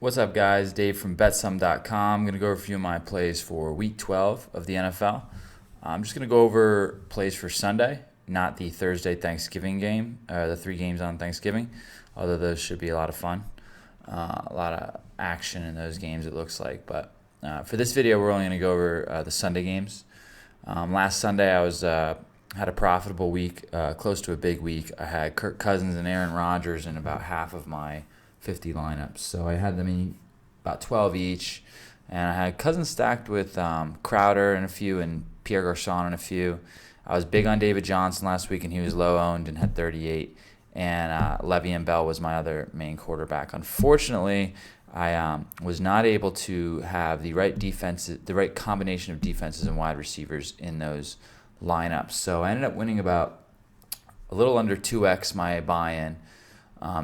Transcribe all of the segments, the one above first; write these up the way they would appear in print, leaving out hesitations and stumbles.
What's up, guys? Dave from betsum.com. I'm going to go over a few of my plays for Week 12 of the NFL. I'm just going to go over plays for Sunday, not the Thursday Thanksgiving game, the three games on Thanksgiving, although those should be a lot of fun. A lot of action in those games, it looks like. But for this video, we're only going to go over the Sunday games. Last Sunday, I had a profitable week, close to a big week. I had Kirk Cousins and Aaron Rodgers in about half of my 50 lineups. So I had them in about 12 each. And I had Cousins stacked with Crowder and a few and Pierre Garçon and a few. I was big on David Johnson last week, and he was low owned and had 38. And Le'Veon Bell was my other main quarterback. Unfortunately, I was not able to have the right defenses, the right combination of defenses and wide receivers in those lineups. So I ended up winning about a little under 2x my buy-in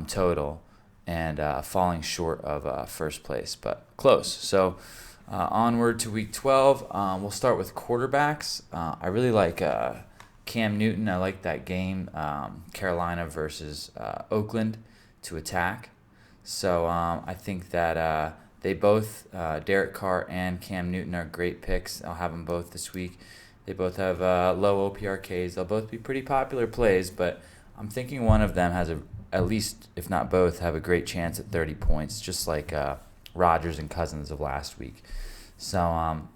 total, and falling short of first place, but close. So onward to Week 12. We'll start with quarterbacks. I really like Cam Newton. I like that game, Carolina versus Oakland, to attack. So I think that they both, Derek Carr and Cam Newton, are great picks. I'll have them both this week. They both have low OPRKs. They'll both be pretty popular plays, but I'm thinking one of them has at least, if not both, have a great chance at 30 points, just like Rodgers and Cousins of last week. So I'm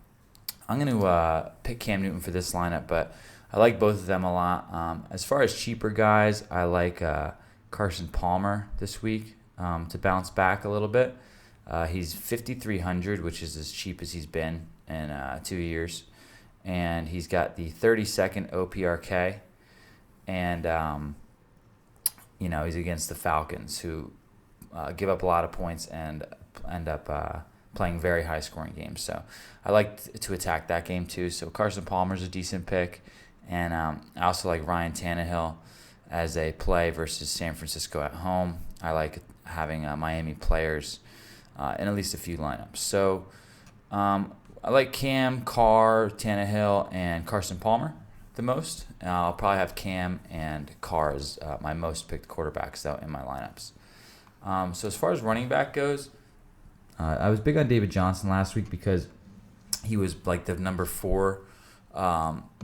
going to pick Cam Newton for this lineup, but I like both of them a lot. As far as cheaper guys, I like Carson Palmer this week to bounce back a little bit. He's 5,300, which is as cheap as he's been in 2 years. And he's got the 32nd OPRK. And he's against the Falcons, who give up a lot of points and end up playing very high-scoring games. So I like to attack that game too. So Carson Palmer's a decent pick. And I also like Ryan Tannehill as a play versus San Francisco at home. I like having Miami players in at least a few lineups. So I like Cam, Carr, Tannehill, and Carson Palmer the most. I'll probably have Cam and Carr as my most picked quarterbacks though in my lineups. So as far as running back goes, I was big on David Johnson last week because he was like the number 4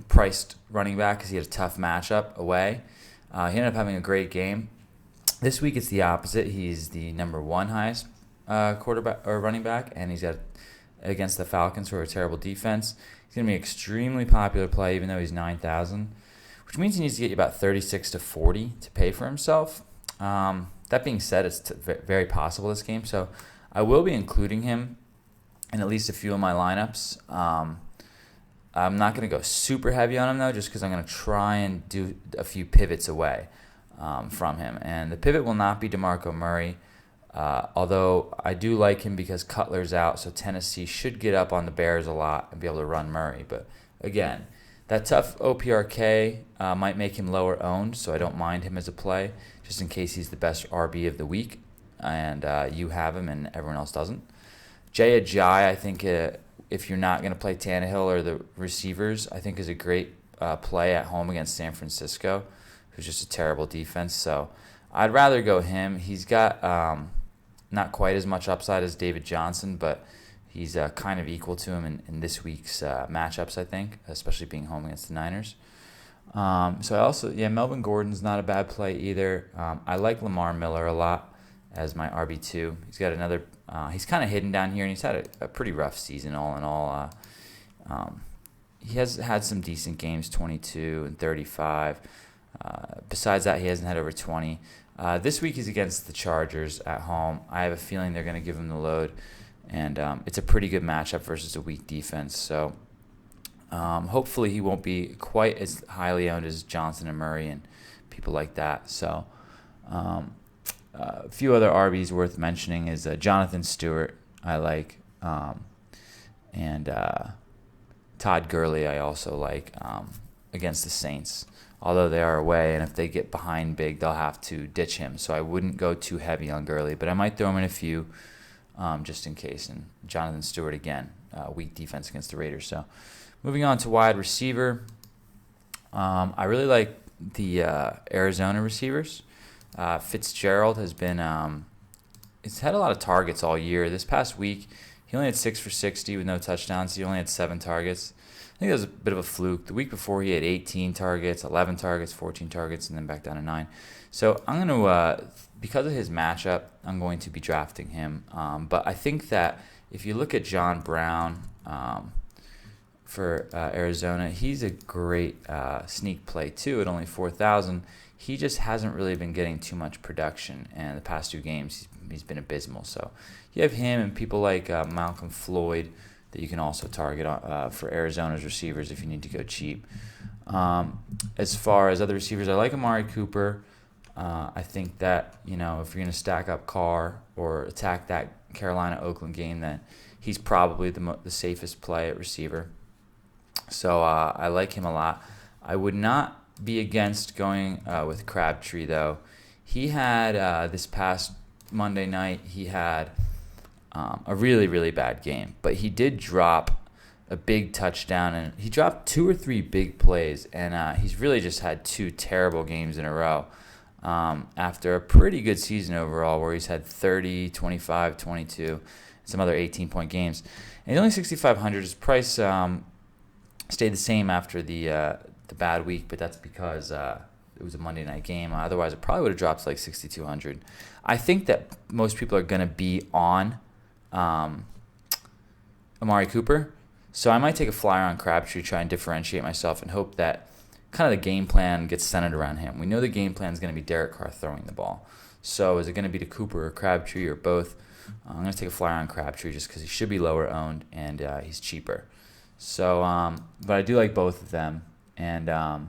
priced running back because he had a tough matchup away. He ended up having a great game. This week it's the opposite. He's the number 1 highest quarterback or running back, and he's got against the Falcons, who are a terrible defense. He's going to be an extremely popular play, even though he's 9,000, which means he needs to get you about 36 to 40 to pay for himself. That being said, it's very possible this game, so I will be including him in at least a few of my lineups. I'm not going to go super heavy on him, though, just because I'm going to try and do a few pivots away from him. And the pivot will not be DeMarco Murray, although I do like him because Cutler's out, so Tennessee should get up on the Bears a lot and be able to run Murray. But again, that tough OPRK might make him lower owned, so I don't mind him as a play, just in case he's the best RB of the week and you have him and everyone else doesn't. Jay Ajayi, I think if you're not going to play Tannehill or the receivers, I think is a great play at home against San Francisco, who's just a terrible defense. So I'd rather go him. He's got not quite as much upside as David Johnson, but he's kind of equal to him in this week's matchups, I think, especially being home against the Niners. So I also, Melvin Gordon's not a bad play either. I like Lamar Miller a lot as my RB2. He's got another, he's kind of hidden down here, and he's had a pretty rough season all in all. He has had some decent games, 22 and 35. Besides that, he hasn't had over 20. This week he's against the Chargers at home. I have a feeling they're going to give him the load, and it's a pretty good matchup versus a weak defense. So hopefully he won't be quite as highly owned as Johnson and Murray and people like that. So a few other RBs worth mentioning is Jonathan Stewart, I like, and Todd Gurley I also like against the Saints, although they are away, and if they get behind big, they'll have to ditch him. So I wouldn't go too heavy on Gurley, but I might throw him in a few just in case. And Jonathan Stewart, again, weak defense against the Raiders. So moving on to wide receiver, I really like the Arizona receivers. Fitzgerald has been he's had a lot of targets all year. This past week, he only had 6 for 60 with no touchdowns. He only had 7 targets. I think that was a bit of a fluke. The week before, he had 18 targets, 11 targets, 14 targets, and then back down to 9. So I'm going to, because of his matchup, I'm going to be drafting him. But I think that if you look at John Brown for Arizona, he's a great sneak play too at only 4,000. He just hasn't really been getting too much production, and the past 2 games he's been abysmal. So you have him and people like Malcolm Floyd that you can also target for Arizona's receivers if you need to go cheap. As far as other receivers, I like Amari Cooper. I think that, if you're going to stack up Carr or attack that Carolina-Oakland game, then he's probably the safest play at receiver. So I like him a lot. I would not be against going with Crabtree, though. He had, this past Monday night, he had a really, really bad game. But he did drop a big touchdown, and he dropped 2 or 3 big plays, and he's really just had 2 terrible games in a row after a pretty good season overall where he's had 30, 25, 22, some other 18-point games. And he's only 6,500. His price stayed the same after the bad week, but that's because it was a Monday night game. Otherwise, it probably would have dropped to like 6,200. I think that most people are going to be on Amari Cooper, so I might take a flyer on Crabtree, try and differentiate myself, and hope that kind of the game plan gets centered around him. We know the game plan is going to be Derek Carr throwing the ball. So is it going to be to Cooper or Crabtree or both? I'm going to take a flyer on Crabtree just because he should be lower owned and he's cheaper. So, but I do like both of them. And I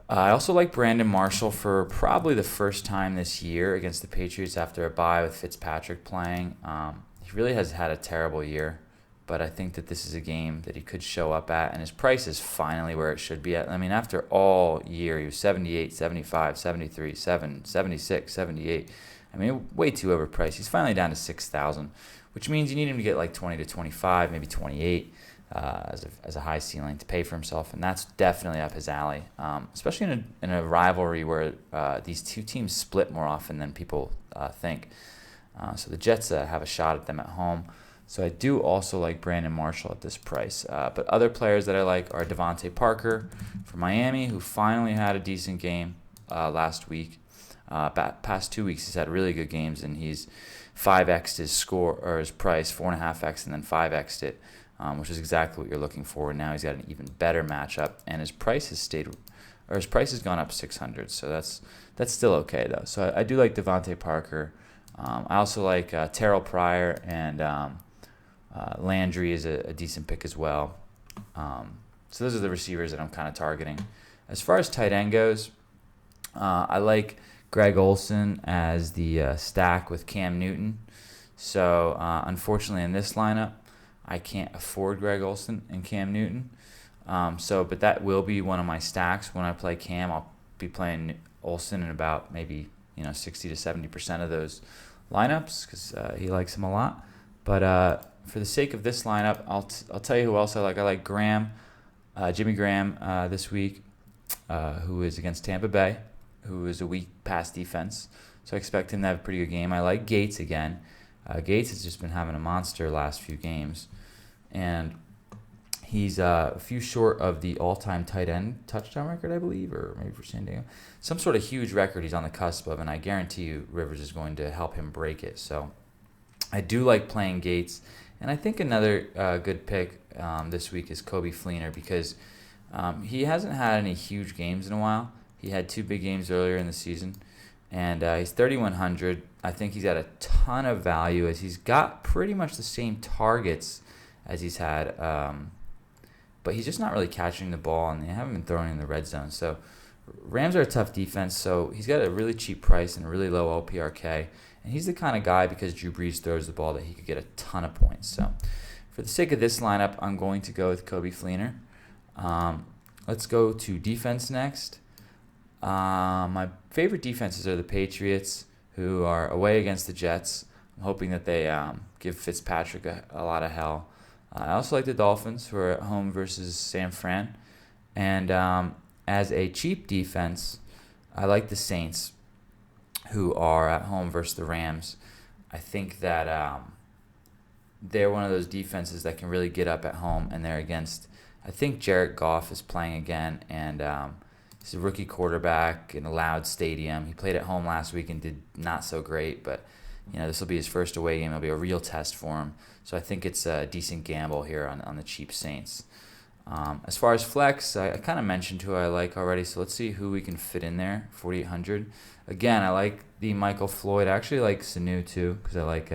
also like Brandon Marshall for probably the first time this year against the Patriots after a bye with Fitzpatrick playing. He really has had a terrible year, but I think that this is a game that he could show up at, and his price is finally where it should be at. I mean, after all year, he was 78, 75, 73, 7, 76, 78. I mean, way too overpriced. He's finally down to 6,000, which means you need him to get like 20 to 25, maybe 28 as a high ceiling to pay for himself, and that's definitely up his alley, especially in a rivalry where these 2 teams split more often than people think. So the Jets have a shot at them at home. So I do also like Brandon Marshall at this price. But other players that I like are Devontae Parker from Miami, who finally had a decent game last week. Past 2 weeks, he's had really good games, and he's 5x'd his score or his price, 4.5x, and then 5x'd it, which is exactly what you're looking for. Now he's got an even better matchup, and his price has gone up 600. So that's still okay though. So I do like Devontae Parker. I also like Terrell Pryor and Landry is a decent pick as well. So those are the receivers that I'm kind of targeting. As far as tight end goes, I like Greg Olsen as the stack with Cam Newton. So unfortunately in this lineup, I can't afford Greg Olsen and Cam Newton. But that will be one of my stacks. When I play Cam, I'll be playing Olsen in about maybe 60 to 70% of those lineups because he likes him a lot. But for the sake of this lineup, I'll tell you who else I like. I like Jimmy Graham this week, who is against Tampa Bay, who is a weak pass defense. So I expect him to have a pretty good game. I like Gates again. Gates has just been having a monster last few games. And he's a few short of the all-time tight end touchdown record, I believe, or maybe for San Diego. Some sort of huge record he's on the cusp of, and I guarantee you Rivers is going to help him break it. So I do like playing Gates. And I think another good pick this week is Coby Fleener because he hasn't had any huge games in a while. He had 2 big games earlier in the season, and he's 3,100. I think he's got a ton of value as he's got pretty much the same targets as he's had, but he's just not really catching the ball, and they haven't been throwing in the red zone. So Rams are a tough defense, so he's got a really cheap price and a really low OPRK. And he's the kind of guy, because Drew Brees throws the ball, that he could get a ton of points. So for the sake of this lineup, I'm going to go with Coby Fleener. Let's go to defense next. My favorite defenses are the Patriots, who are away against the Jets. I'm hoping that they give Fitzpatrick a lot of hell. I also like the Dolphins, who are at home versus San Fran. And as a cheap defense, I like the Saints, who are at home versus the Rams. I think that they're one of those defenses that can really get up at home, and they're against. I think Jared Goff is playing again, and he's a rookie quarterback in a loud stadium. He played at home last week and did not so great, but this will be his first away game. It'll be a real test for him. So I think it's a decent gamble here on the cheap Saints. As far as flex, I kind of mentioned who I like already, so let's see who we can fit in there. 4,800. Again, I like the Michael Floyd. I actually like Sanu too because I like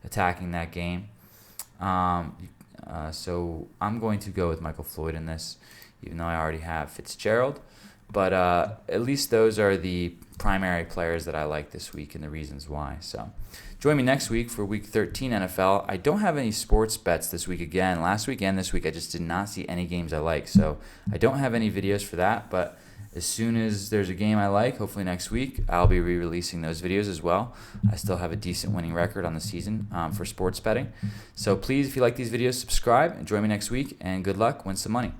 attacking that game. So I'm going to go with Michael Floyd in this, even though I already have Fitzgerald. But at least those are the primary players that I like this week and the reasons why. So join me next week for Week 13 NFL. I don't have any sports bets this week again. Last week and this week, I just did not see any games I like. So I don't have any videos for that. But as soon as there's a game I like, hopefully next week, I'll be re-releasing those videos as well. I still have a decent winning record on the season for sports betting. So please, if you like these videos, subscribe and join me next week. And good luck. Win some money.